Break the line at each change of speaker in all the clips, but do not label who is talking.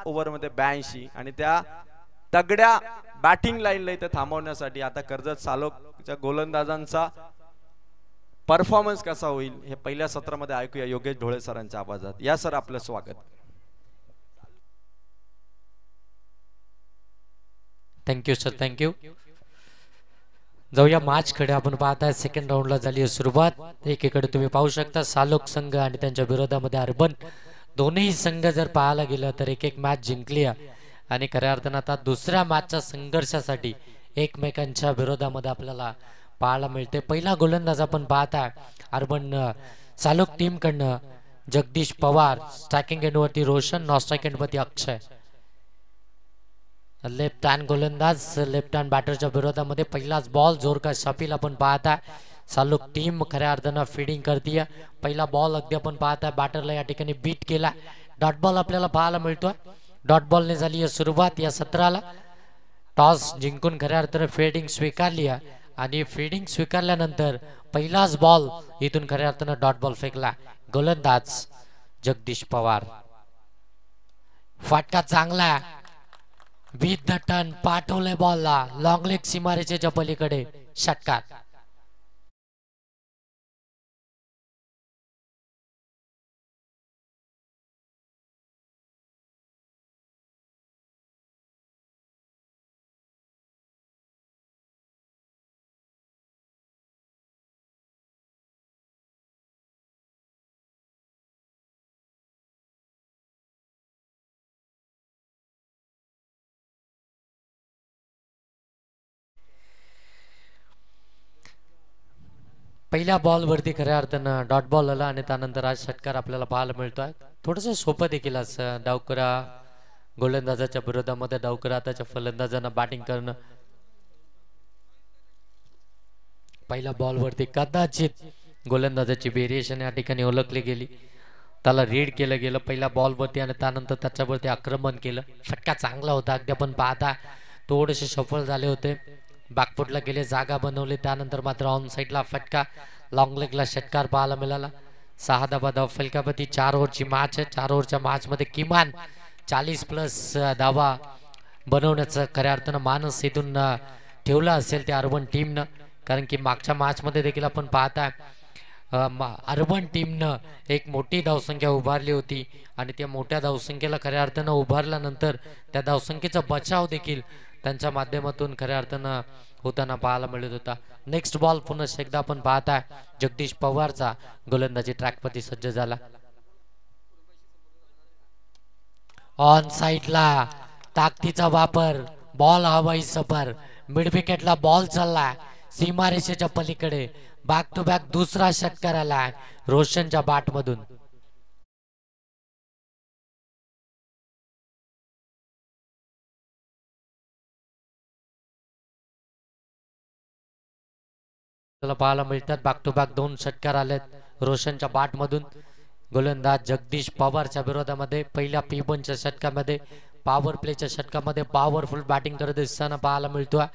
ओव्हरमध्ये 82 आणि त्या तगड्या बॅटिंग लाईनला इथे थांबवण्यासाठी आता कर्जत सालोकच्या गोलंदाजांचा परफॉर्मन्स कसा होईल हे पहिल्या सत्रामध्ये ऐकूया योगेश ढोळे सरांच्या आवाजात. या सर आपलं स्वागत.
Thank you sir, thank you. जाऊया मॅच कडे. आपण पाहताय सेकंड राऊंडला झाली आहे सुरुवात. एकीकडे तुम्ही पाहू शकता सालोक संघ आणि त्यांच्या विरोधामध्ये अर्बन. दोन्ही संघ जर पाहायला गेलं तर एक एक मॅच जिंकली आहे आणि खऱ्या अर्थानं आता दुसऱ्या मॅचच्या संघर्षासाठी एकमेकांच्या विरोधामध्ये आपल्याला पाहायला मिळते. पहिला गोलंदाज आपण पाहता अर्बन सालोक टीम कडनं जगदीश पवार. स्ट्रायकिंग एंडवरती रोशन, नॉन स्ट्रायकिंग एंडवरती अक्षय. लेफ्ट हँड गोलंदाज लेफ्ट हँड बॅटरच्या विरोधामध्ये पहिलाच बॉल जोरदार शॉपील आपण पाहता. सालोक टीम खऱ्या अर्थानं फिडिंग करते. पहिला बॉल अगदी आपण पाहता बॅटरला या ठिकाणी बीट केला. डॉट बॉल आपल्याला पाहायला मिळतोय. डॉट बॉलने झाली आहे सुरुवात या सत्राला. टॉस जिंकून खऱ्या अर्थानं फिल्डिंग स्वीकारली आणि फिल्डिंग स्वीकारल्यानंतर पहिलाच बॉल इथून खऱ्या अर्थानं डॉट बॉल फेकला. गोलंदाज जगदीश पवार. फटका चांगला विथ द टर्न पाठवले बॉलला लॉंग लेग सीमारेषेच्या पलीकडे. षटकार. पहिल्या बॉल वरती खऱ्या अर्थानं डॉट बॉल आला आणि त्यानंतर आज षटकार आपल्याला पाहायला मिळतोय. थोडस सोपं देखील असं डावकरा गोलंदाजाच्या विरोधामध्ये डावकरा त्याच्या फलंदाजांना बॅटिंग करणं. पहिल्या बॉल वरती कदाचित गोलंदाजाची व्हेरिएशन या ठिकाणी ओळखली गेली. त्याला रीड केलं गेलं पहिल्या बॉल वरती आणि त्यानंतर त्याच्यावरती आक्रमण केलं. फटका चांगला होता अगदी आपण पाहता. थोडेसे सफल झाले होते. बॅकफुटला गेले, जागा बनवली, त्यानंतर मात्र ऑन साईडला फटका. लॉंग लेगला षटकार पाहायला मिळाला. 6 धावा धाव फलकापती. 4 ओव्हरची मॅच आहे. 4 ओव्हरच्या मॅच मध्ये किमान 40+ धावा बनवण्याचं खऱ्या अर्थानं मानस इथून ठेवला असेल त्या अर्बन टीमनं. कारण की मागच्या मॅच मध्ये देखील आपण पाहता अर्बन टीमनं एक मोठी धावसंख्या उभारली होती आणि त्या मोठ्या धावसंख्येला खऱ्या अर्थानं उभारल्यानंतर त्या धावसंख्येचा बचाव देखील त्यांच्या माध्यमातून खऱ्या अर्थानं होताना पाहायला मिळत होता. नेक्स्ट बॉल पुन्हा एकदा आपण पाहता जगदीश पवारचा गोलंदाजी ट्रॅकवरती सज्ज झाला. ऑन साईडला ताकदीचा वापर. बॉल हवाई सफर. मिड विकेटला बॉल चालला सीमारेषेच्या पलीकडे. बॅक टू बॅक दुसरा षटकार आला रोशनच्या बॅट मधून. पाहायला मिळतात बॅक टू बॅक 2 षटकार आलेत रोशनच्या बॅट मधून. गोलंदाज जगदीश पवारच्या विरोधामध्ये पहिल्या P1च्या षटकामध्ये पॉवर प्लेच्या षटकामध्ये पॉवरफुल बॅटिंग करत असताना पाहायला मिळतोय.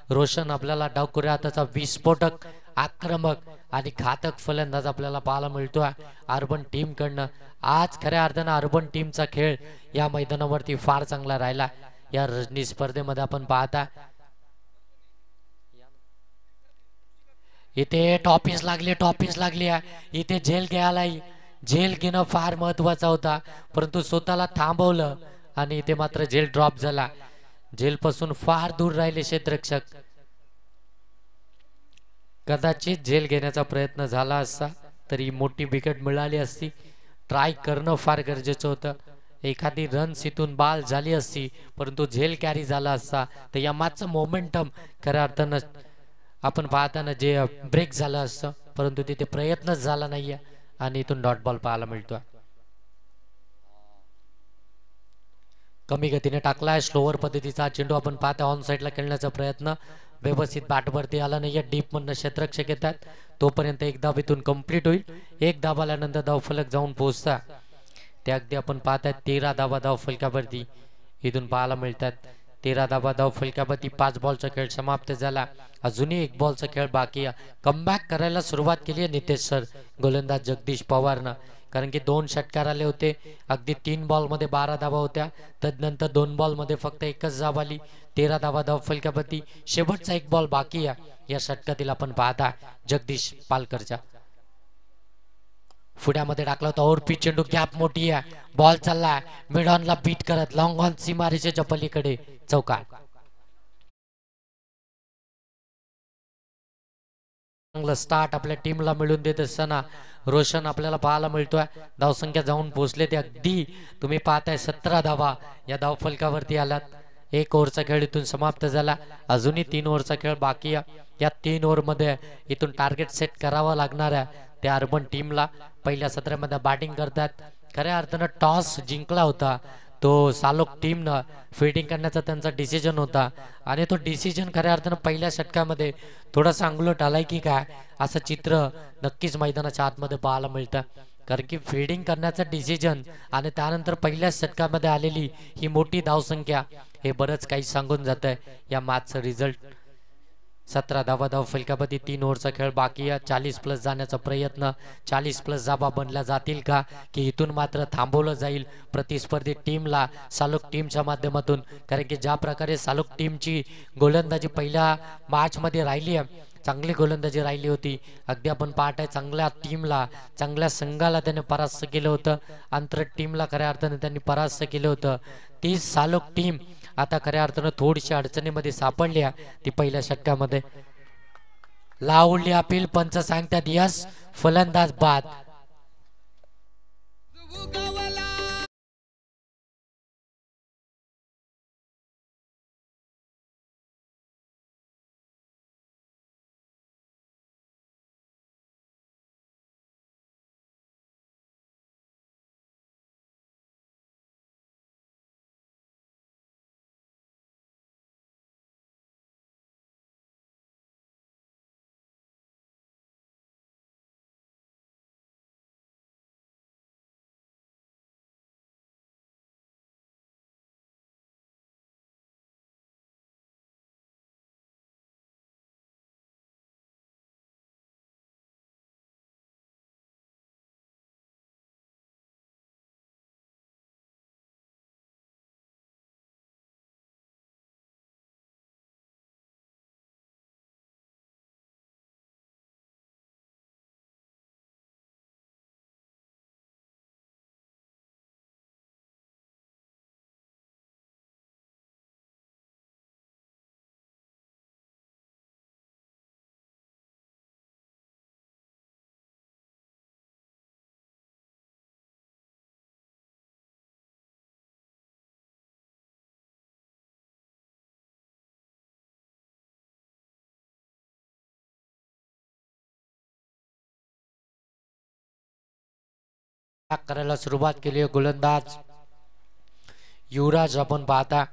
रोशन आपल्याला डावखुऱ्या हाताचा विस्फोटक आक्रमक आणि घातक फलंदाज आपल्याला पाहायला मिळतोय अर्बन टीम कडनं. आज खऱ्या अर्थानं अर्बन टीमचा खेळ या मैदानावरती फार चांगला राहिला. या रणजी स्पर्धेमध्ये आपण पाहता इथे टॉपिस लागली इथे झेल घेणं फार महत्वाचा होता, परंतु स्वतःला थांबवलं आणि इथे मात्र झेल ड्रॉप झाला. झेल पासून फार दूर राहिले क्षेत्ररक्षक. कदाचित झेल घेण्याचा प्रयत्न झाला असता तरी मोठी विकेट मिळाली असती. ट्राय करणं फार गरजेचं होतं. एखादी रन्स इथून बाल झाली असती परंतु झेल कॅरी झाला असता तर या मॅचचं मोमेंटम खऱ्या अर्थानं आपण पाहताना जे ब्रेक झालं असतं, परंतु तिथे प्रयत्नच झाला नाहीये आणि इथून डॉट बॉल पाहायला मिळतोय. कमी गतीने टाकलाय स्लोअर पद्धतीचा चेंडू आपण पाहता. ऑन साईडला खेळण्याचा प्रयत्न व्यवस्थित बॅटवरती आला नाहीये. डीप मधनं क्षेत्ररक्षक येतात तोपर्यंत एक धाव इथून कंप्लीट होईल. एक धाव आल्यानंतर धाव फलक जाऊन पोहोचता ते अगदी आपण पाहतात 13 धावा धाव फलकावरती इथून पाहायला मिळतात. 13 धावा धाव फलकापती. 5 बॉलचा खेळ समाप्त झाला. अजूनही 1 बॉलचा खेळ बाकी आहे. कमबॅक करायला सुरुवात केली आहे नितेश सर, गोलंदाज जगदीश पवारनं. कारण की 2 षटकार आले होते. अगदी 3 बॉलमध्ये 12 धावा होत्या. तदनंतर 2 बॉलमध्ये फक्त 1च धाव आली. 13 धावा धाव फलकापती. शेवटचा 1 बॉल बाकी आहे या षटकातील. आपण पाहता जगदीश पालकरच्या फुड्यामध्ये टाकला होता. ओर पिच चेंडू, गॅप मोठी आहे. बॉल चालला मिड ऑनला बीट करत लॉंग ऑन सीमारेषेच्या पलीकडे चौकार. चांगलं स्टार्ट आपल्या टीमला मिळून देत असताना रोशन आपल्याला पाहायला मिळतोय. धावसंख्या जाऊन पोहोचले ते अगदी तुम्ही पाहताय 17 धावा या धाव फलकावरती आल्यात. 1 ओव्हरचा खेळ इथून समाप्त झाला. अजूनही 3 ओव्हरचा खेळ बाकी आहे. या 3 ओव्हरमध्ये इथून टार्गेट सेट करावं लागणार आहे त्या अर्बन टीमला. पहिल्या सत्रामध्ये बॅटिंग करतात. खऱ्या अर्थानं टॉस जिंकला होता तो सालोक टीमनं. फिल्डिंग करण्याचा त्यांचा डिसिजन होता आणि तो डिसिजन खऱ्या अर्थानं पहिल्या षटकामध्ये थोडासा अंगलट आलाय की काय असं चित्र नक्कीच मैदानाच्या आतमध्ये पाहायला मिळतं. कारण की फिल्डिंग करण्याचा डिसिजन आणि त्यानंतर पहिल्या षटकामध्ये आलेली ही मोठी धावसंख्या हे बरंच काही सांगून जात आहे या मॅचचा रिझल्ट. 17 धावा धाव फलकापती. 3 ओव्हरचा खेळ बाकी आहे. 40+ जाण्याचा प्रयत्न. 40+ धावा बनल्या जातील का की इथून मात्र थांबवलं जाईल प्रतिस्पर्धी टीमला सालोक टीमच्या माध्यमातून. कारण की ज्या प्रकारे सालोक टीमची गोलंदाजी पहिल्या मॅचमध्ये राहिली आहे, चांगली गोलंदाजी राहिली होती. अगदी आपण पाहताय चांगल्या टीमला, चांगल्या संघाला त्याने परास्त केलं होतं. आंतर टीमला खऱ्या अर्थाने त्यांनी परास्त केलं होतं. ती सालोक टीम आता खऱ्या अर्थानं थोडीशी अडचणीमध्ये सापडली आहे. ती पहिल्या षटकामध्ये लावली अपील. पंच सांगतात यस, फलंदाज बाद. करायला सुरुवात केली आहे गोलंदाज युवराज. आपण पाहता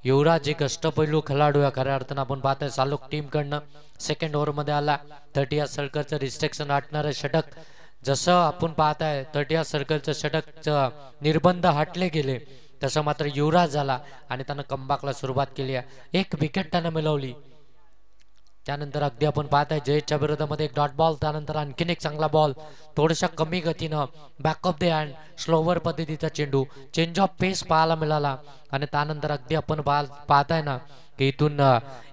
युवराज एक अष्टपैलू खेळाडू आहे खऱ्या अर्थानं. आपण पाहताय सालोक टीम कडनं सेकंड ओव्हर मध्ये आला. 30 सर्कलचं रिस्ट्रिक्शन हटणारं षटक. जसं आपण पाहताय 30 सर्कलचं षटकचं निर्बंध हटले गेले तसं मात्र युवराज झाला आणि त्यानं कमबॅकला सुरुवात केली आहे. 1 विकेट त्यानं मिळवली. त्यानंतर अगदी आपण पाहताय जयेशच्या विरोधामध्ये एक डॉट बॉल. त्यानंतर आणखीन एक चांगला बॉल थोड्याशा कमी गतीनं back of the hand slower पद्धतीचा चेंडू. चेंज ऑफ पेस पाहायला मिळाला आणि त्यानंतर अगदी आपण पाहताय ना की इथून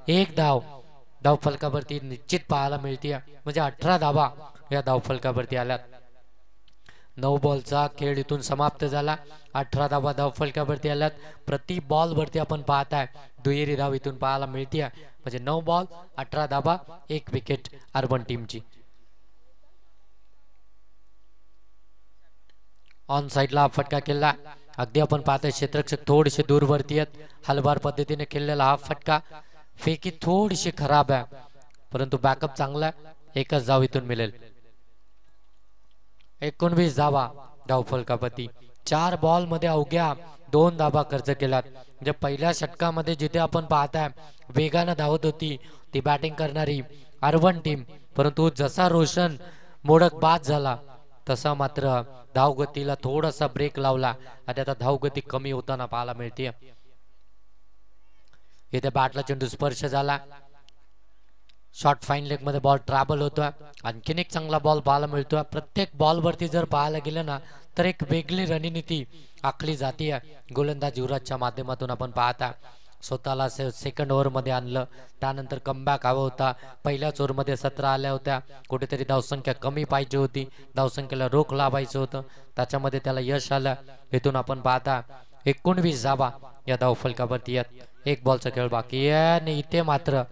1 धाव फलकावरती निश्चित पाहायला मिळते. म्हणजे 18 धावा या धाव फलकावरती आल्यात. 9 बॉलचा खेळ इथून समाप्त झाला. 18 धावा धाव फलकावरती आल्यात. प्रति बॉल वरती आपण पाहताय दुहेरी धाव इथून पाहायला मिळते. म्हणजे 9 बॉल 18 धावा 1 विकेट अर्बन टीमची. ऑन साइडला हा फटका केला. अगदी आपण पाहतोय क्षेत्ररक्षक थोडेसे दूरवरती आहेत. हलवार पद्धतीने खेळलेला हा फटका. फेकी थोडीशी खराब आहे परंतु बॅकअप चांगला आहे. 1च धाव इथून मिळेल. 19 धावा धाव फलकापती. 4 बॉल मध्ये अवघ्या 2 धावा खर्च केल्यात. म्हणजे पहिल्या षटकामध्ये जिथे आपण पाहताय वेगानं धावत होती ती बॅटिंग करणारी अर्बन टीम, परंतु जसा रोशन मोडक बाद झाला तसा मात्र धावगतीला थोडासा ब्रेक लावला आणि आता धावगती कमी होताना पाहायला मिळते. इथे बॅटला चेंडू स्पर्श झाला. शॉर्ट फाईन लेग मध्ये बॉल ट्रॅव्हल होतोय. आणखीन एक चांगला बॉल पाहायला मिळतोय. प्रत्येक बॉलवरती जर पाहायला गेलं ना तर एक वेगळी रणनीती आखली जाते. गोलंदाज युवराजच्या माध्यमातून आपण पाहता स्वतःला सेकंड ओव्हरमध्ये आणलं. त्यानंतर कमबॅक हवा होता. पहिल्याच ओव्हरमध्ये 17 आल्या होत्या. कुठेतरी धावसंख्या कमी पाहिजे होती. धावसंख्येला रोख लावायचं होतं. त्याच्यामध्ये त्याला यश आलं. इथून आपण पाहता 19 धावा या धावफलकावरती आहेत. एक बॉलचा खेळ बाकी आहे आणि इथे मात्र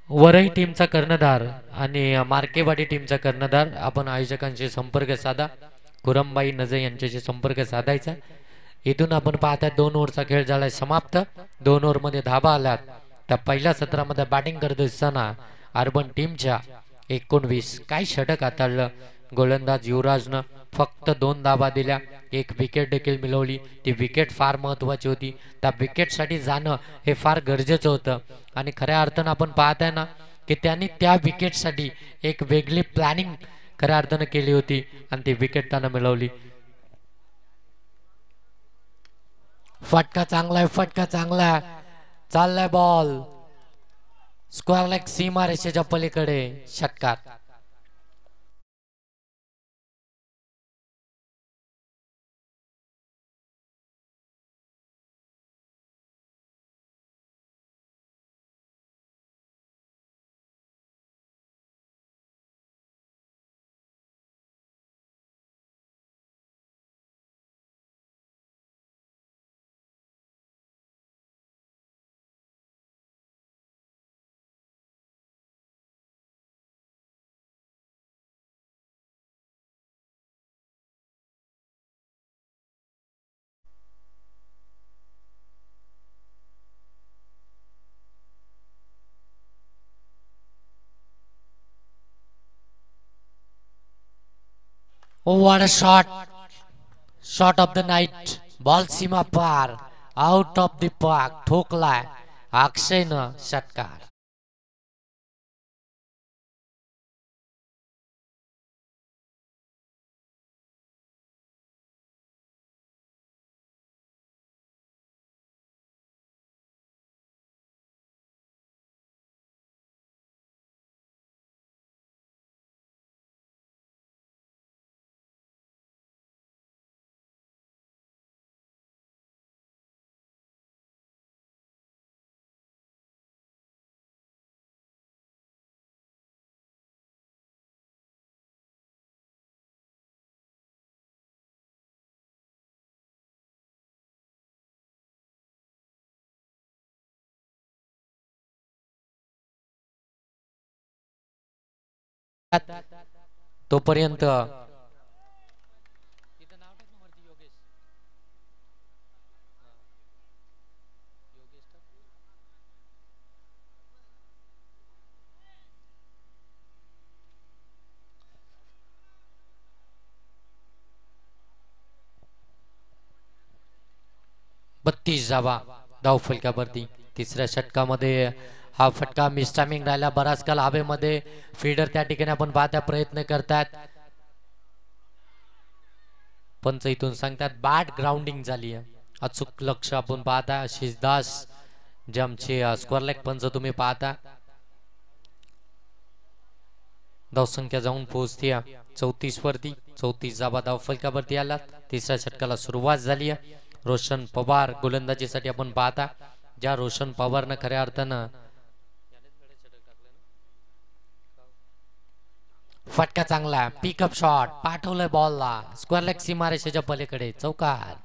वरई टीमचा कर्णधार आणि मार्केवाडी टीमचा कर्णधार आपण आयोजकांशी संपर्क साधा. कुरमबाई नजे यांच्याशी संपर्क साधायचा. इथून आपण पाहता 2 ओव्हरचा खेळ झालाय समाप्त. 2 ओव्हरमध्ये धाबा आल्यात. त्या पहिल्या सत्रामध्ये बॅटिंग करत असताना अर्बन टीमच्या 19 काय षटक हाताळलं. गोलंदाज युवराजनं फक्त 2 धाबा दिल्या. एक विकेट देखील मिळवली. ती विकेट फार महत्वाची होती. त्या विकेटसाठी जाणं हे फार गरजेचं होतं आणि खऱ्या अर्थानं आपण पाहताय ना की त्यांनी त्या विकेटसाठी एक वेगळी प्लॅनिंग खऱ्या अर्थानं केली होती आणि ती विकेट त्यानं मिळवली. फटका चांगला आहे. फटका चांगला आहे. चाललाय बॉल स्क्वेअर लेग सीमा रेषेच्या पलीकडे षटकार. What a shot! Shot of the night. Ball सीमा पार आउट ऑफ द पार्क ठोकलाय अक्षयनं षटकार. तोपर्यंत बत्तीस धावा धावफलकावरती. तिसऱ्या षटकामध्ये हा फटका मिस टायमिंग राहिला. बराच काल हवेमध्ये फीडर त्या ठिकाणी आपण पाहता प्रयत्न करतात. पंच इथून सांगतात बॅट ग्राउंडिंग झाली आहे. अचूक लक्ष आपण पाहता शिजदास जे आमचे स्क्वेअर लेग पंच तुम्ही पाहता. धावसंख्या जाऊन पोहोचते 34 वरती. 34 धावा धावफलकावरती आलात. तिसऱ्या षटकाला सुरुवात झाली आहे. रोशन पवार गोलंदाजीसाठी आपण पाहता. ज्या रोशन पवारनं खऱ्या अर्थानं फटका चांगला पिकअप शॉट पाठवलंय बॉलला स्क्वेअर लेग सीमारेषेच्या पलीकडे चौकार.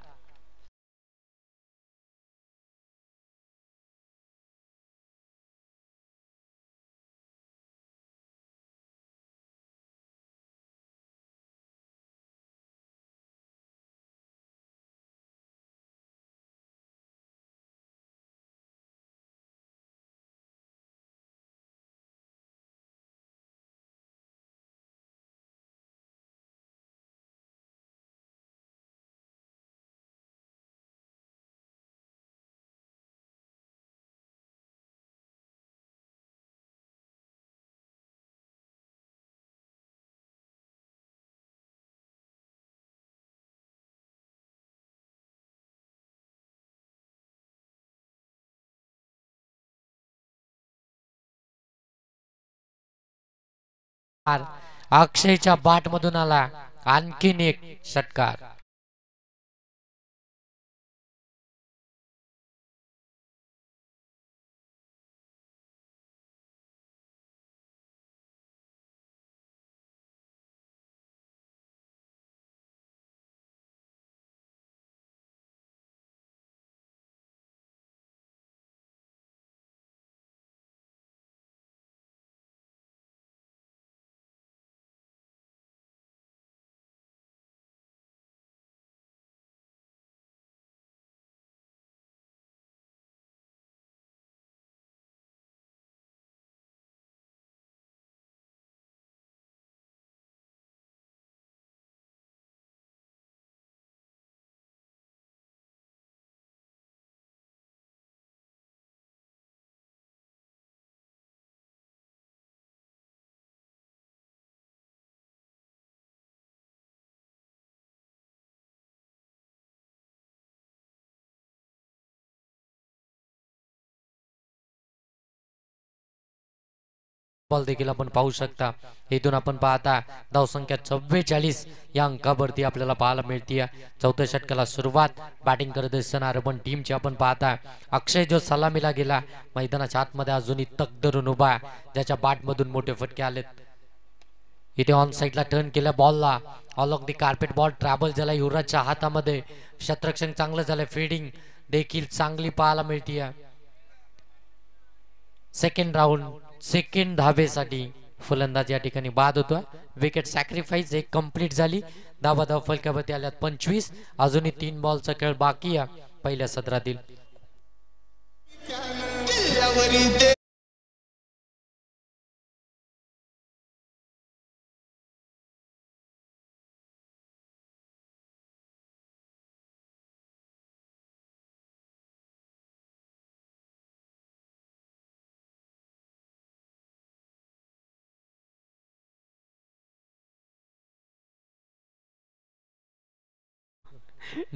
अक्षयच्या बाट मधून आला आणखीन एक षटकार. बॉल देखील आपण पाहू शकता. इथून आपण पाहता धावसंख्या 44 या अंकावरती आपल्याला पाहायला मिळते. चौथ्या षटकाला सुरुवात बॅटिंग करत असताना अर्बन टीमची आपण पाहता. अक्षय जो सलामीला गेला मैदानाच्या आतमध्ये अजूनही तक धरून उभा, ज्याच्या बॅटमधून मोठे फटके आलेत. इथे ऑन साइडला टर्न केला बॉलला, all of the carpet ball travel झाला युवराजच्या हातामध्ये. क्षेत्ररक्षण चांगलं झालं, फिल्डिंग देखील चांगली पाहायला मिळते. सेकंड राऊंड सेकंड धावेसाठी फलंदाज या ठिकाणी बाद होतो. विकेट सॅक्रिफाईस एक कंप्लीट झाली. धावा फलकावरती आल्यात 25. अजूनही 3 बॉलचा खेळ बाकी आहे पहिल्या सत्रातील.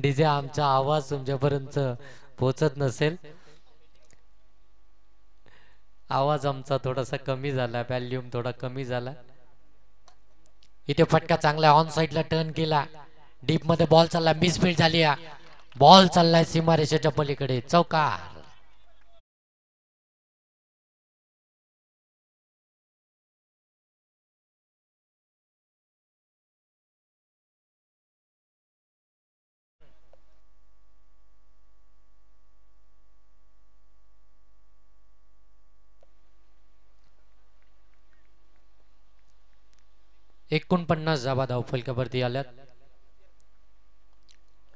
डीजे आमचा आवाज तुमच्यापर्यंत पोहोचत नसेल. आवाज आमचा थोडासा कमी झाला, व्हॅल्यूम थोडा कमी झाला. इथे फटका चांगला ऑन साइडला टर्न केला, डीप मध्ये बॉल चालला, मिसफील्ड झाली. बॉल चाललाय सीमारेषेच्या पलीकडे, चौकार. एकोणपन्नास धावा धावफलकावरती आल्यात.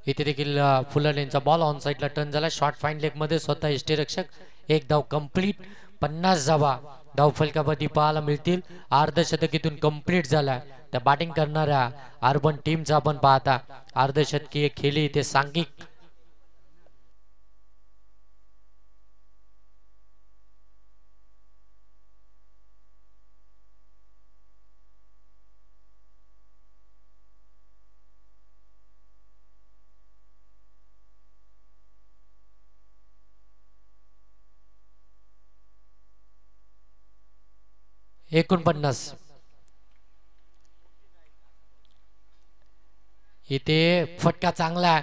इथे देखील फुलर बॉल ऑन साइडला टर्न झाला, शॉर्ट फाईन लेग मध्ये स्वतः यष्टीरक्षक. एक धाव कंप्लीट. 50 धावा धावफलकावरती पाहायला मिळतील. अर्धशतकीतून कंप्लीट झाला. त्या बॅटिंग करणाऱ्या अर्बन टीमचा आपण पाहता अर्धशतकीय खेळी ते सांघिक. एकोणपन्नास. इथे फटका चांगला,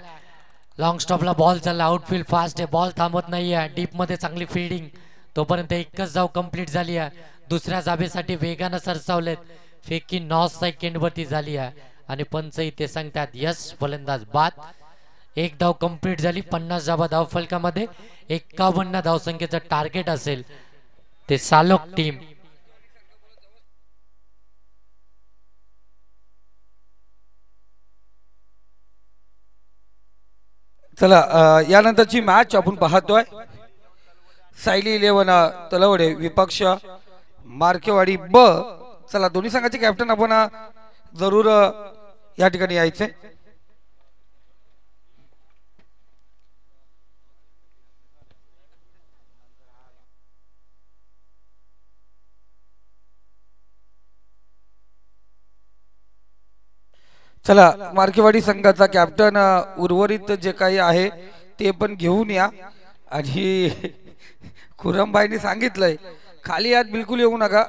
लॉंग स्टॉपला बॉल चालला, आउटफील्ड फास्ट आहे, बॉल थांबत नाहीये. डीप मध्ये चांगली फिल्डिंग. तोपर्यंत एकच धाव कंप्लीट झाली आहे. दुसऱ्या धावेसाठी वेगानं सरसावलेत. फेकी 9 सेकंड वरती झाली आहे आणि पंच इथे सांगतात यस, फलंदाज बाद. एक धाव कंप्लीट झाली. 50 धावा धाव फलकामध्ये 51 धावसंख्येचं टार्गेट असेल ते सालोक टीम.
चला यानंतरची मॅच आपण पाहतोय. सायली 11 तलवडे विपक्ष मार्केवाडी ब. चला दोन्ही संघाचे कॅप्टन आपण जरूर या ठिकाणी यायचे. चला मार्केवाडी संघाचा कॅप्टन उर्वरित जे काही आहे ते पण घेऊन या. आणि खुरमबाईंनी सांगितलंय खाली यात बिलकुल येऊ नका.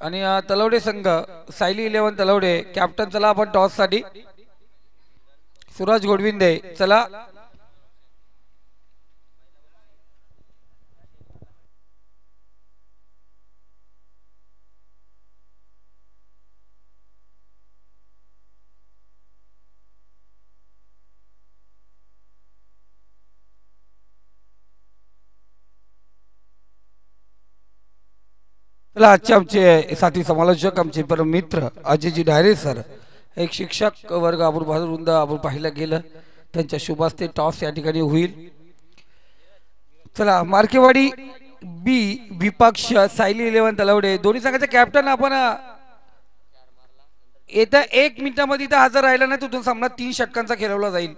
आणि तलवडे संघ सायली 11 तलवडे कॅप्टन. चला आपण टॉस साठी सूरज गोडविंदे. चला चला आजचे आमचे साथी समालोचक आमचे परम मित्र अजयजी डायरे सर, एक शिक्षक वर्ग आपण वृंद आपण पाहिलं गेलं, त्यांच्या शुभास्ते टॉस या ठिकाणी होईल. चला मार्केवाडी बी विपक्ष सायली 11 तलवडे दोन्ही संघाचे कॅप्टन आपण येत्या 1 मिनिटामध्ये इथं हजर राहिला नाही तिथून सामना 3 षटकांचा खेळवला जाईल.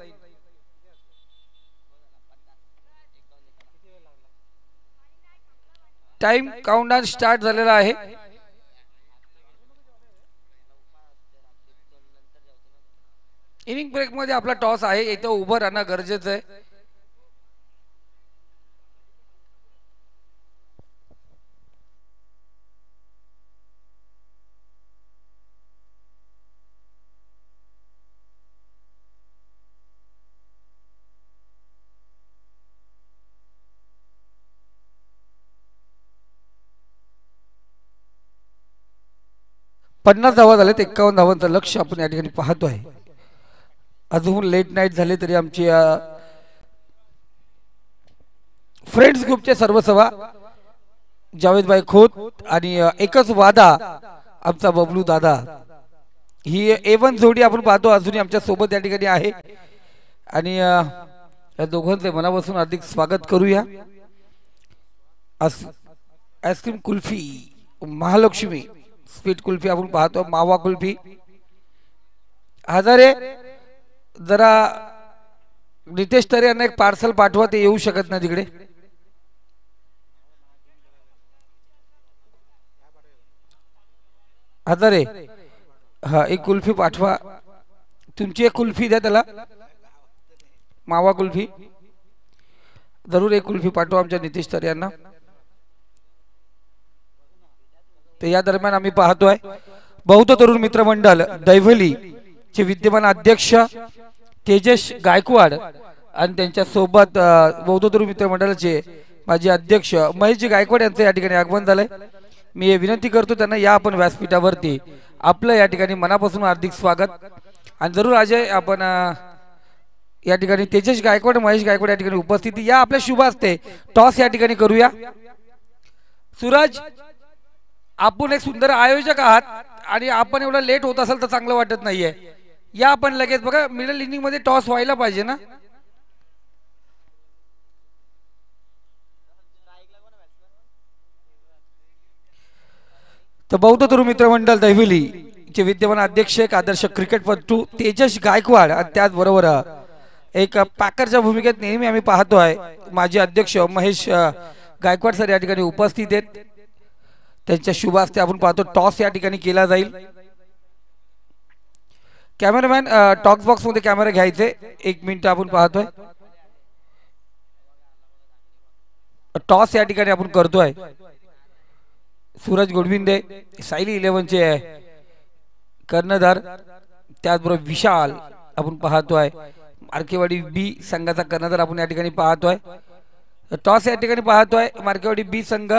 टाइम काउंटडाऊन स्टार्ट झालेला आहे. इनिंग ब्रेक मध्ये आपला टॉस आहे, इथं उभं राहणं गरजेचं आहे. पन्नास धावा झालेत, 51 धावांचं लक्ष आपण या ठिकाणी पाहतोय. अजून लेट नाईट झाले तरी आमची फ्रेंड्स ग्रुपचे सर्व सभा जावेदभाई खोत आणि एकच वादा आमचा बबलू दादा, ही A1 जोडी आपण पाहतो अजूनही आमच्या सोबत या ठिकाणी आहे. आणि या दोघांचे मनापासून हार्दिक स्वागत करूया. आईस्क्रीम कुल्फी महालक्ष्मी स्वीट कुल्फी आपण पाहतो, मावा कुल्फी हजारे. जरा नितेश तरे यांना एक पार्सल पाठवा, ते येऊ शकत नाही तिकडे. हजारे हा एक कुल्फी पाठवा, तुमची एक कुल्फी द्या त्याला, मावा कुल्फी जरूर एक कुल्फी पाठवा आमच्या नितेश तरे यांना. तर या दरम्यान आम्ही पाहतोय बौद्ध तरुण मित्र मंडळ दैवली चे विद्यमान अध्यक्ष तेजस गायकवाड आणि त्यांच्या सोबत बौद्ध तरुण मित्र मंडळाचे माजी अध्यक्ष महेश गायकवाड यांचं या ठिकाणी आगमन झालंय. मी विनंती करतो त्यांना या आपण व्यासपीठावरती आपलं या ठिकाणी मनापासून हार्दिक स्वागत. आणि जरूर अजय आपण या ठिकाणी तेजस गायकवाड महेश गायकवाड या ठिकाणी उपस्थिती या आपल्या शुभ असते. टॉस या ठिकाणी करूया. सूरज आपण एक सुंदर आयोजक आहात आणि आपण एवढा लेट होत असेल तर चांगलं वाटत नाहीये. या आपण लगेच बघा मिडल इनिंग मध्ये टॉस व्हायला पाहिजे ना. तर बौद्ध तरुण मित्र मंडळ दैवली चे विद्यमान अध्यक्ष एक आदर्श क्रिकेटपटू तेजस गायकवाड आणि त्याचबरोबर एक पॅकरच्या भूमिकेत नेहमी आम्ही पाहतोय माजी अध्यक्ष महेश गायकवाड सर या ठिकाणी उपस्थित आहेत. त्यांच्या शुभ हस्ते आपण पाहतो टॉस या ठिकाणी केला जाईल. कॅमेरामॅन टॉक्स बॉक्स मध्ये कॅमेरा घ्यायचे, 1 मिनिट आपण पाहतोय टॉस या ठिकाणी आपण करतोय. सूरज गोडविंदे सायली 11 चे कर्णधार, त्याचबरोबर विशाल आपण पाहतोय मार्केवाडी बी संघाचा कर्णधार आपण या ठिकाणी पाहतोय. टॉस या ठिकाणी पाहतोय मार्केवाडी बी संघ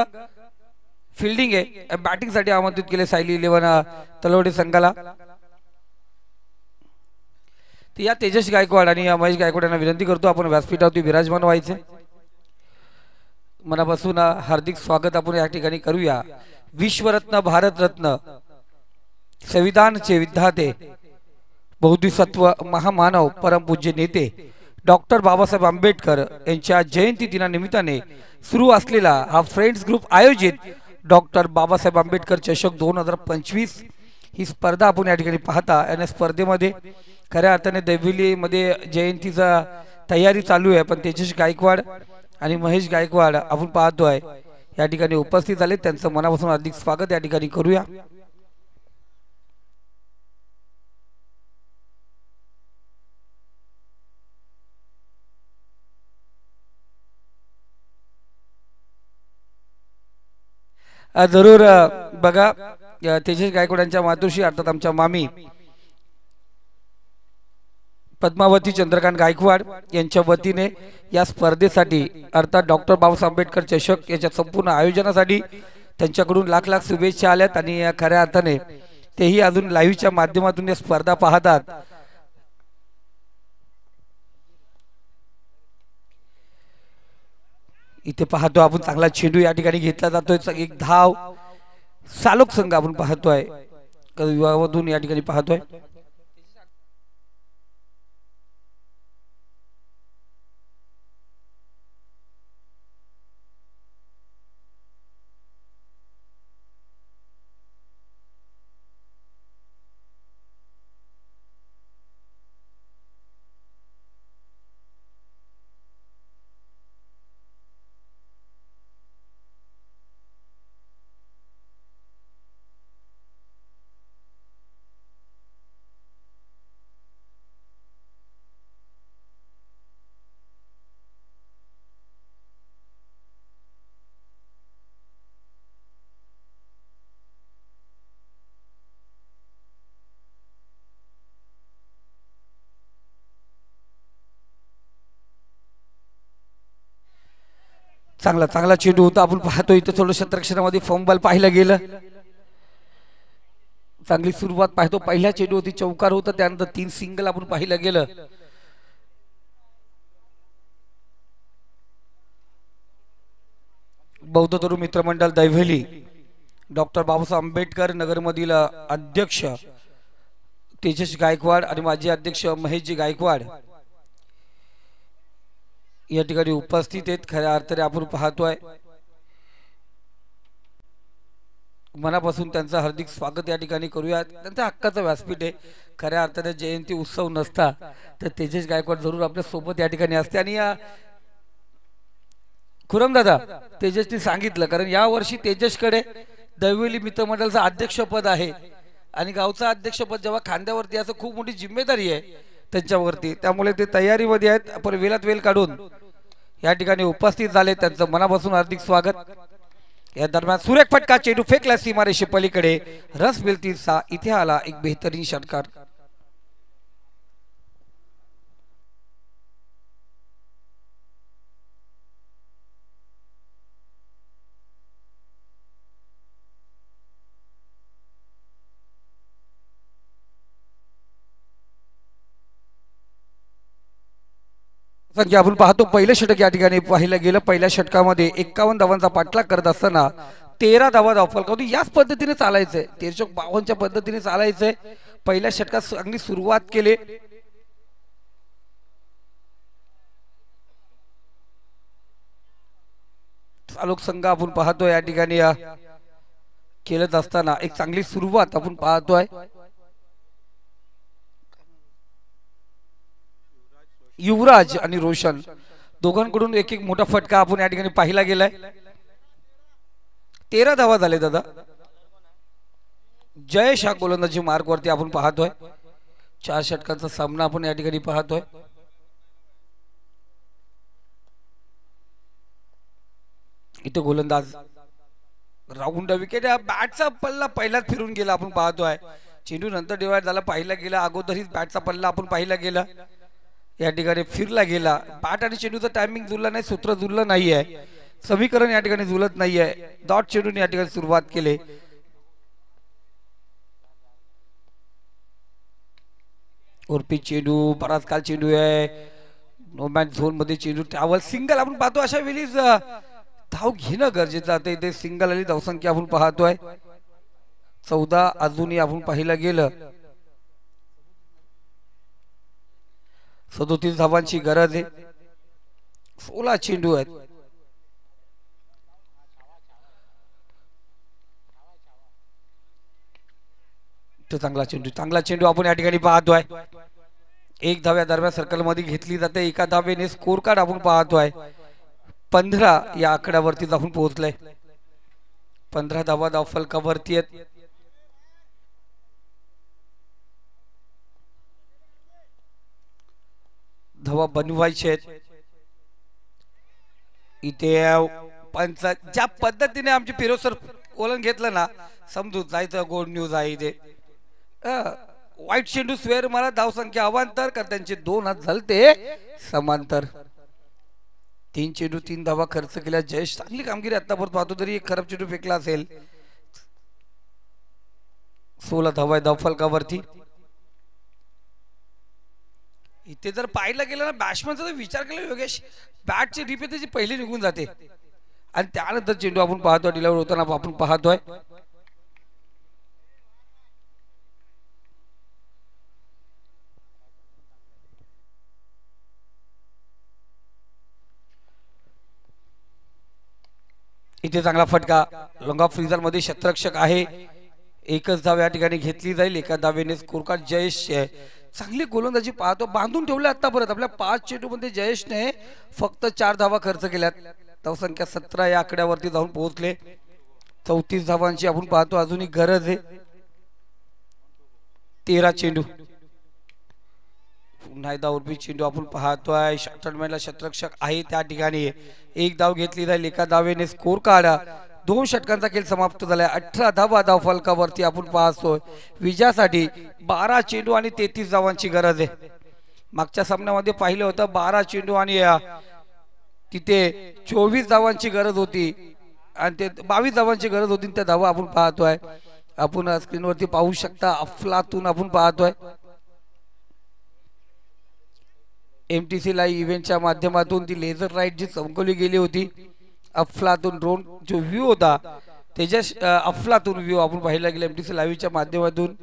फिल्डिंग आहे, बॅटिंग साठी आमंत्रित केले सायली 11 तलवडे संघाला. या तेजस गायकवाड आणि महेश गायकवाड यांना विनंती करतो आपण व्यासपीठावरती विराजमान व्हायचे. मनापासून हार्दिक स्वागत आपण या ठिकाणी करूया. विश्वरत्न भारतरत्न संविधानचे विधाते बौद्धिसत्व महामानव परमपूज्य नेते डॉक्टर बाबासाहेब आंबेडकर यांच्या जयंती दिनानिमित्ताने सुरू असलेला हा फ्रेंड्स ग्रुप आयोजित डॉक्टर बाबासाहेब आंबेडकर चषक 2025 ही स्पर्धा आपण या ठिकाणी पाहता. या स्पर्धेमध्ये खऱ्या अर्थाने दैवली मध्ये जयंतीचा तयारी चालू आहे, पण तेजस गायकवाड आणि महेश गायकवाड आपण पाहतोय या ठिकाणी उपस्थित झाले. त्यांचं मनापासून हार्दिक स्वागत या ठिकाणी करूया. जरूर बघा तेजस गायकवाड यांच्या मातोश्री अर्थात आमच्या मामी पद्मावती चंद्रकांत गायकवाड यांच्या वतीने या स्पर्धेसाठी अर्थात डॉक्टर बाबासाहेब आंबेडकर चषक याच्या संपूर्ण आयोजनासाठी त्यांच्याकडून लाख लाख शुभेच्छा आल्यात आणि या खऱ्या अर्थाने तेही अजून लाईव्हच्या माध्यमातून या स्पर्धा पाहतात. इथे पाहतो आपण चांगला चेंडू या ठिकाणी घेतला जातोय. एक धाव सालोक संघ आपण पाहतोय विभागामधून या ठिकाणी पाहतोय. चांगला चांगला चेंडू होता आपण पाहतो. इथे थोडं क्षेत्रक्षणामध्ये फंबल पाहिलं गेलं. चांगली सुरुवात पाहतो. पहिल्या चेंडू होती चौकार होता त्यानंतर 3 सिंगल आपण पाहिलं गेलं. बौद्ध तरुण मित्रमंडळ दैवली डॉक्टर बाबासाहेब आंबेडकर नगरमधील अध्यक्ष तेजस गायकवाड आणि माजी अध्यक्ष महेशजी गायकवाड या ठिकाणी उपस्थित आहेत. खऱ्या अर्थाने आपण पाहतोय मनापासून त्यांचं हार्दिक स्वागत या ठिकाणी करूया. त्यांचा हक्काचं व्यासपीठ आहे. खऱ्या अर्थाने जयंती उत्सव नसता तर तेजस गायकवाड जरूर आपल्या सोबत या ठिकाणी असते. आणि या खुरम दादा तेजसने सांगितलं कारण या वर्षी तेजसकडे दैवली मित्रमंडळाचं अध्यक्षपद आहे आणि गावचं अध्यक्षपद जेव्हा खांद्यावरती असं खूप मोठी जिम्मेदारी आहे त्यांच्यावरती, त्यामुळे ते तयारीमध्ये आहेत. आपण वेळात वेळ काढून या ठिकाणी उपस्थित झाले. त्यांचं मनापासून हार्दिक स्वागत. या दरम्यान सुरेख फटका चेंडू फेकला सीमारेषे पलीकडे. रस मिळतीचा इथे आला एक बेहतरीन षटकार. आपण पाहतो पहिलं षटक या ठिकाणी पाहिलं गेलं. पहिल्या षटकामध्ये 51 धावांचा पाठलाग करत असताना 13 धावा धावफलकावरून याच पद्धतीने चालायचंय. 1352च्या पद्धतीने चालायचंय. पहिल्या षटकात चांगली सुरुवात केली. चालक संघ आपण पाहतोय या ठिकाणी खेळत असताना एक चांगली सुरुवात आपण पाहतोय. युवराज आणि रोशन दोघांकडून एक एक मोठा फटका आपण या ठिकाणी पाहिला गेलाय. 13 धावा झाले दादा. जयेश हा गोलंदाजी मार्क वरती आपण पाहतोय. 4 षटकांचा सामना आपण या ठिकाणी पाहतोय. इथे गोलंदाज राऊंड विकेट. बॅटचा पल्ला पहिलाच फिरून गेला आपण पाहतोय. चेंडू नंतर डिवाइड झाला पाहिला गेला. अगोदरच बॅटचा पल्ला आपण पाहिला गेला या ठिकाणी फिरला गेला. बॅट आणि चेंडूचं टायमिंग जुळलं नाही, सूत्र जुळलं नाहीये, समीकरण या ठिकाणी जुळत नाहीये. डॉट चेंडूने या ठिकाणी सुरुवात केली. ओरपी चेंडू बराच काल चेंडू आहे. नो मॅच झोन मध्ये चेंडू त्यावर सिंगल आपण पाहतो. अशा वेळी धाव घेणं गरजेचं आहे. इथे सिंगल आली धावसंख्या आपण पाहतोय 14. अजूनही आपण पाहिलं गेलं 37 धावांची गरज आहे. 16 चेंडू आहेत. चांगला चेंडू आपण या ठिकाणी पाहतोय. 1 धाव्या दरम्यान सर्कल मध्ये घेतली जाते. एका धावेने स्कोर कार्ड आपण पाहतोय 15 या आकड्यावरती जाऊन पोहोचलाय. 15 धावा धावफलकावरती आहेत. धावा बनवायचे आहेत. इथे पंच ज्या पद्धतीने आमचे फिरोज सर ओलन घेतलं ना समजूत जायचं गोड न्यूज आहे ते वाईट चेंडू स्वेअर मला धावसंख्या अवांतर कर त्यांचे 2 हात झालते समांतर 3 चेंडू 3 धावा खर्च केल्या जयेश चांगली कामगिरी आतापर्यंत पाहतो तरी एक खराब चेंडू फेकला असेल 16 धावा धाव फलकावरती इथे जर पाहिलं गेलं ना बॅट्समॅनचा जर विचार केला योगेश बॅटची रिपे त्याची पहिली निघून जाते आणि त्यानंतर चेंडू आपण पाहतोय डिलावर होताना आपण पाहतोय इथे चांगला फटका लॉंग ऑफ फ्रीजर मध्ये क्षेत्ररक्षक आहे एकच धाव या ठिकाणी घेतली जाईल एका धावेने स्कोर कार्ड जयेश चांगली गोलंदाजी पाहतो बांधून ठेवले आतापर्यंत आपल्या 5 चेंडू मध्ये जयेशने फक्त 4 धावा खर्च केल्यात धावसंख्या 17 या आकड्यावरती जाऊन पोहोचले 34 धावांची आपण पाहतो अजूनही गरज आहे 13 चेंडू पुन्हा एकदा उर्बी चेंडू आपण पाहतोय शॉर्टमॅनला क्षेत्ररक्षक आहे त्या ठिकाणी एक धाव घेतली जाईल एका धावेने स्कोर काढा 2 षटकांचा खेळ समाप्त झालाय 18 धावा धाव फलकावरती आपण पाहतोय विजयासाठी 12 चेंडू आणि 33 धावांची गरज आहे मागच्या सामन्यामध्ये पाहिलं होतं 12 चेंडू आणि तिथे 24 धावांची गरज होती आणि ते 22 धावांची गरज होती त्या धावा आपण पाहतोय आपण स्क्रीनवरती पाहू शकता अफलातून आपण पाहतोय एमटीसी लाईव्ह इव्हेंटच्या माध्यमातून ती लेझर राईट जी चमकवली गेली होती अफलातून ड्रोन जो व्ह्यू होता त्याच्या अफलातून व्ह्यू आपण पाहिला गेला एमटीसी लाईव्हच्या माध्यमातून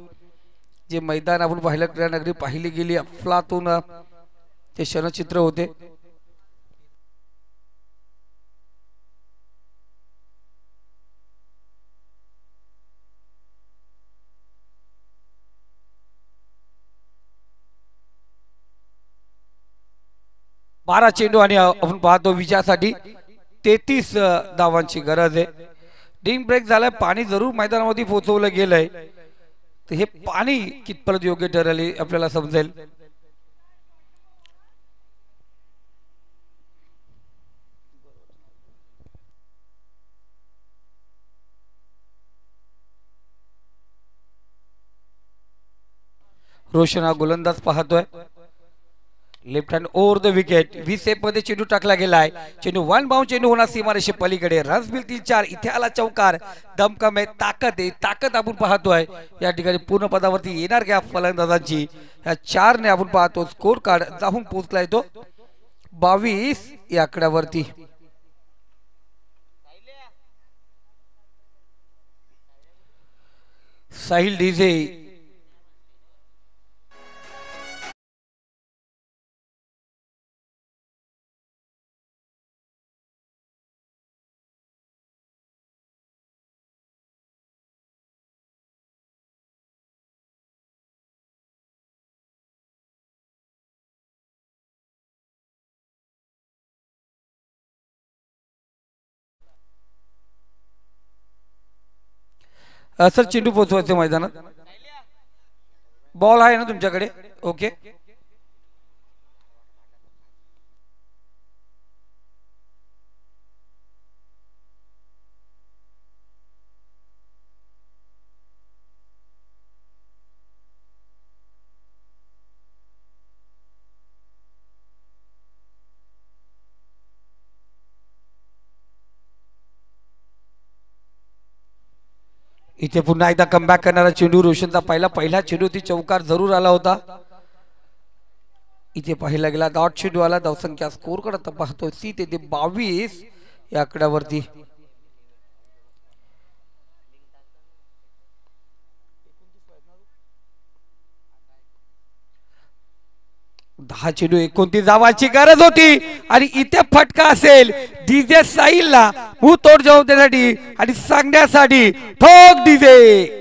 जे मैदान आपण पाहिलं क्रीडा नगरी पाहिली गेली अफलातून ते क्षणचित्र होते बारा चेंडू आणि आपण पाहतो विजयासाठी 33 धावांची गरज आहे ड्रिंक ब्रेक झालाय पाणी जरूर मैदानामध्ये पोहोचवलं गेलंय तर हे पाणी कितपर्यंत योग्य ठरेल आपल्याला समजेल रोशन हा गोलंदाज पाहतोय left hand over the wicket 20 सेप मध्ये चेंडू टाकला गेलाय चेंडू 1 बाउंड चेंडू होणार सीमारेषे पलीकडे रन्स मिळतील 3-4 इथे आला चौकार दमकम आहे ताकद आपण पाहतोय या ठिकाणी पूर्ण पदावरती येणार घ्या फलंदाजांची या 4 ने आपण पाहतो स्कोर कार्ड जाऊन पोहोचलाय तो 22 या आकड्यावरती साहिल डीजे सर चेंडू पोहोचवायचे मैदानात बॉल आहे ना तुमच्याकडे ओके इथे पुन्हा एकदा कमबॅक करणारा चेंडू रोशनचा पहिला चेंडू ती चौकार जरूर आला होता इथे पाहिला गेला डॉट चेंडू आला धावसंख्या स्कोर करत पाहतो ती ते 22 या आकड्यावरती दहा चेंडू 29 धावांची गरज होती आणि इथे फटका असेल डीजे साहिलला मुंह तोड जवाब देण्यासाठी आणि सांगण्यासाठी ठोक डीजे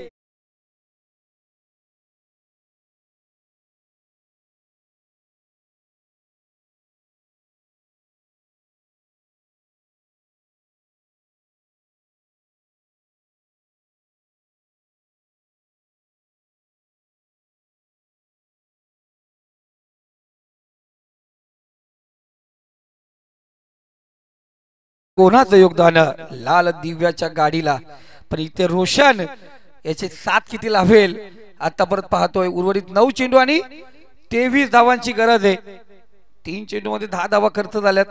कोणाचं योगदान लाल दिव्याच्या गाडीला पण इथे रोशन याचे 7 किती लाभेल आता परत पाहतोय. उर्वरित 9 चेंडू आणि 23 धावांची गरज आहे. 3 चेंडू मध्ये 10 धावा खर्च झाल्यात.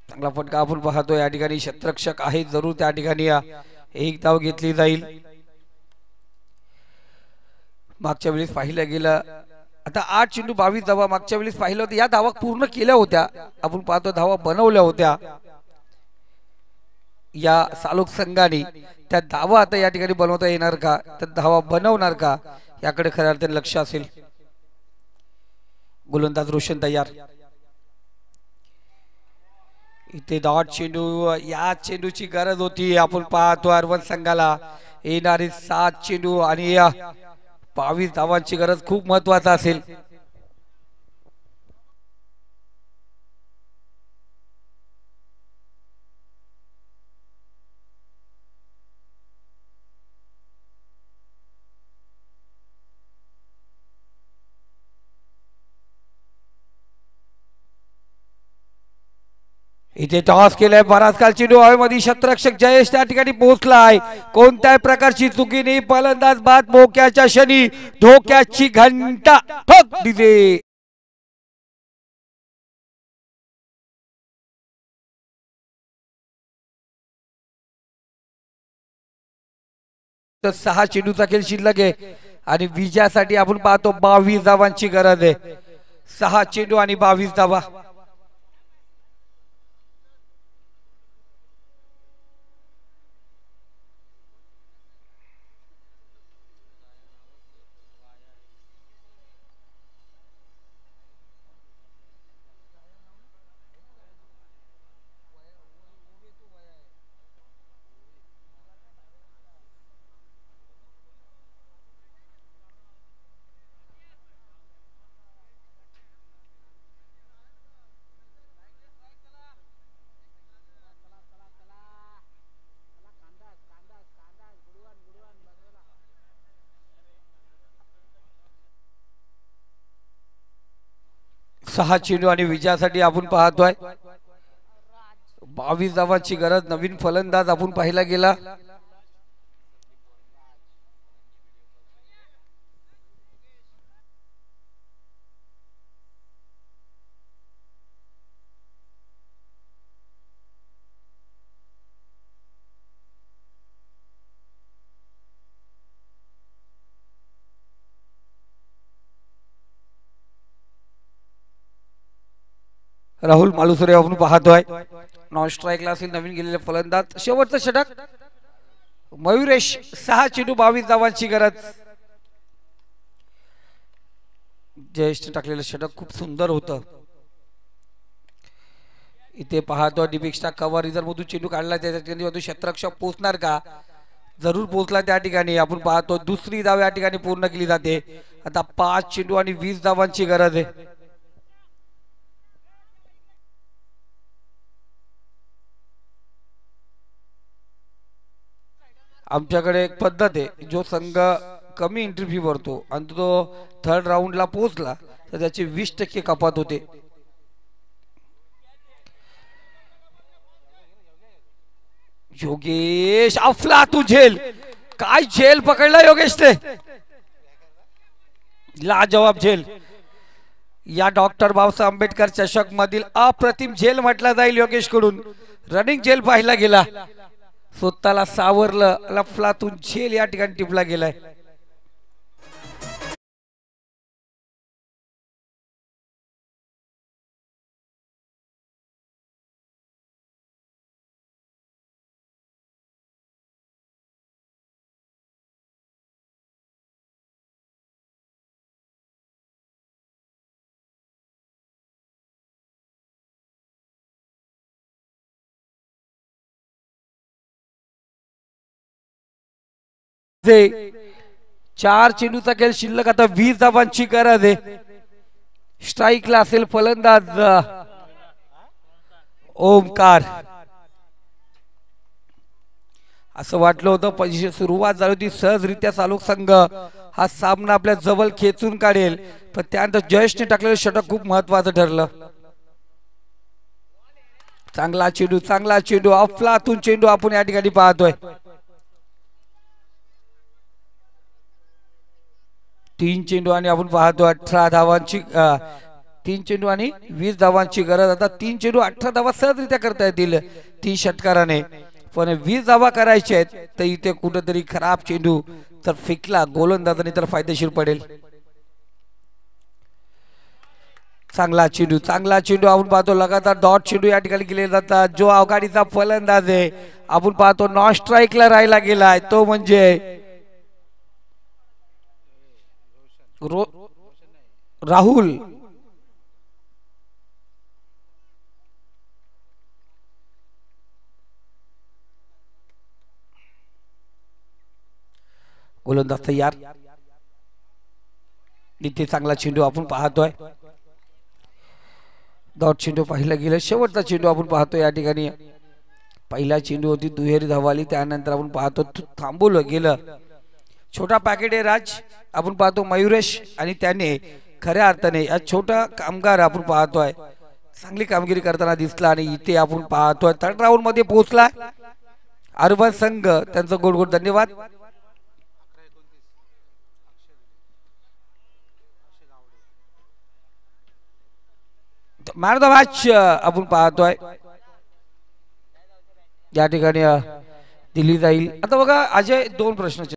चांगला फटका आपण पाहतोय. या ठिकाणी क्षेत्ररक्षक आहे जरूर त्या ठिकाणी एक धाव घेतली जाईल. मागच्या वेळेस पाहिलं गेलं आता 8 चेंडू 22 धावा मागच्या वेळेस पाहिलं होतं. या धावा पूर्ण केल्या होत्या. आपण पाहतो धावा बनवल्या होत्या या सालोक संघाने. त्या धावा आता या ठिकाणी बनवता येणार का, त्या धावा बनवणार का याकडे खऱ्या अर्थाने लक्ष असेल. गोलंदाज रोशन तयार. इथे डॉट चेंडू, या चेंडूची गरज होती. आपण पाहतो अरवन संघाला येणारे 7 चेंडू आणि 22 धावांची गरज खूप महत्वाचा असेल. इथे टॉस केलाय. बराच काल चेंडू हवेमध्ये. क्षेत्ररक्षक जयेश त्या ठिकाणी पोहोचलाय. कोणत्याही प्रकारची चुकी नाही. फलंदाज बाद मोक्याच्या क्षणी धोक्याची घंटा ठोक दिले. तर 6 चेंडूचा खेळ शिल्लक आहे आणि विजयासाठी आपण पाहतो 22 धावांची गरज आहे. 6 चेंडू आणि 22 धावा. सहा चेंडू आणि विजयासाठी आपण पाहतोय 22 धावांची गरज. नवीन फलंदाज आपण पाहिला गेला. राहुल मालुसरे आपण पाहतोय. नॉन स्ट्राईकला असेल नवीन गेलेले फलंदाज. शेवटचं षटक मयुरेश. 6 चेंडू 22 धावांची गरज. जयेशने टाकलेलं षटक खूप सुंदर होतं. इथे पाहतो डिपिक्सचा कव्हर रिझर्व मधून चेंडू काढला. त्या ठिकाणी क्षेत्ररक्षक पोहोचणार का, जरूर पोहोचला. त्या ठिकाणी आपण पाहतो दुसरी धाव या ठिकाणी पूर्ण केली जाते. आता 5 चेंडू आणि 20 धावांची गरज आहे. आमच्याकडे एक पद्धत आहे, जो संघ कमी एंट्री फी भरतो आणि तो 3rd राऊंडला पोहोचला तर त्याची 20% कपात होते. योगेश अफला तू झेल. काय झेल पकडला योगेश ते, लाजवाब झेल. या डॉक्टर बाबासाहेब आंबेडकर चषक मधील अप्रतिम झेल म्हटला जाईल योगेश कडून. रनिंग झेल पाहिला गेला. स्वतःला सावरलं. लफलातून झेल या ठिकाणी टिपला गेलाय. चार चेंडूचा खेळ शिल्लक. आता 20 धावांची गरज आहे. स्ट्राईकला असेल फलंदाज ओमकार. असं वाटलं होतं पहिली सुरुवात झाली होती सहजरित्या चालूक संघ हा सामना आपल्या जवळ खेचून काढेल, पण त्यानंतर जयेशने टाकलेलं षटक खूप महत्वाचं ठरलं. चांगला चेंडू अफलातून चेंडू आपण या ठिकाणी पाहतोय. 3 चेंडू आणि आपण पाहतो 18 धावांची 3 चेंडू आणि 20 धावांची गरज. आता 3 चेंडू 18 धावा सहजरित्या करता येतील 3 षटकाराने, पण 20 धावा करायच्या आहेत तर इथे कुठेतरी खराब चेंडू तर फेकला गोलंदाजाने तर फायदेशीर पडेल. चांगला चेंडू आपण पाहतो लगातार डॉट चेंडू या ठिकाणी केले जातात. जो आघाडीचा फलंदाज आहे आपण पाहतो नॉन स्ट्राईकला राहिला गेलाय तो म्हणजे राहुल. गोलंदाज तयार. इथे चांगला चेंडू आपण पाहतोय. डॉट चेंडू पाहिला गेला. शेवटचा चेंडू आपण पाहतो या ठिकाणी. पहिला चेंडू होती दुहेरी धावाली, त्यानंतर आपण पाहतो थांबवलं गेलं. छोटा पॅकेट आहे राज आपण पाहतो मयुरेश, आणि त्याने खऱ्या अर्थाने या छोटा कामगार आपण पाहतोय चांगली कामगिरी करताना दिसला. आणि इथे आपण पाहतोय थर्ड राऊंड मध्ये पोहोचला अर्बन संघ. त्यांचं गोड गोड धन्यवाद. मॅन ऑफ द मॅच आपण पाहतोय या ठिकाणी दिली जाईल. आता बघा अजय 2 प्रश्न